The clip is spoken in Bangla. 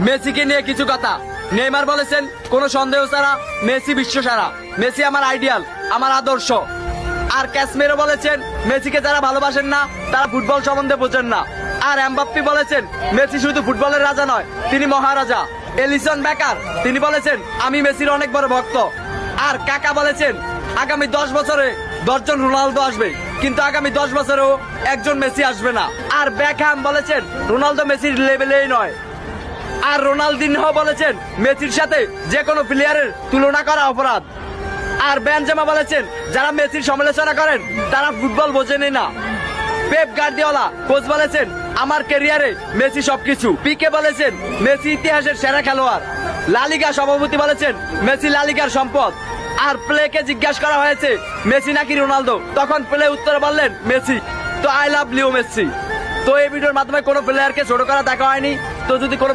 মেসিকে নিয়ে কিছু কথা। নেইমার বলেছেন কোনো সন্দেহ ছাড়া মেসি বিশ্ব সেরা, মেসি আমার আইডিয়াল, আমার আদর্শ। আর ক্যাসমেরো বলেছেন মেসিকে যারা ভালোবাসেন না তারা ফুটবল সম্বন্ধে বোঝেন না। আর এমবাপ্পে বলেছেন মেসি শুধু ফুটবলের রাজা নয়, তিনি মহারাজা। এলিসন বেকার তিনি বলেছেন আমি মেসির অনেক বড় ভক্ত। আর কাকা বলেছেন আগামী 10 বছরে 10 জন রোনালদো আসবে, কিন্তু আগামী 10 বছরেও একজন মেসি আসবে না। আর বেকহ্যাম বলেছেন রোনালদো মেসির লেভেলেই নয়। আর রোনালদিনহো বলেছেন মেসির সাথে যে কোনো প্লেয়ারের তুলনা করা অপরাধ। আর বেনজেমা বলেছেন যারা মেসির সমালোচনা করেন তারা ফুটবল বোঝেনই না। পেপ গার্দিওলা কোচ বলেছেন আমার ক্যারিয়ারে মেসি সবকিছু। পিকে বলেছেন মেসি ইতিহাসের সেরা খেলোয়াড়। লালিগা সভাপতি বলেছেন মেসি লালিগার সম্পদ। আর প্লেকে জিজ্ঞাসা করা হয়েছে মেসি নাকি রোনালদো, তখন প্লে উত্তরে বললেন মেসি। তো আই লাভ লিও মেসি। তো এই ভিডিওর মাধ্যমে কোনো প্লেয়ারকে ছোট করা দেখা হয়নি। তো যদি কোনো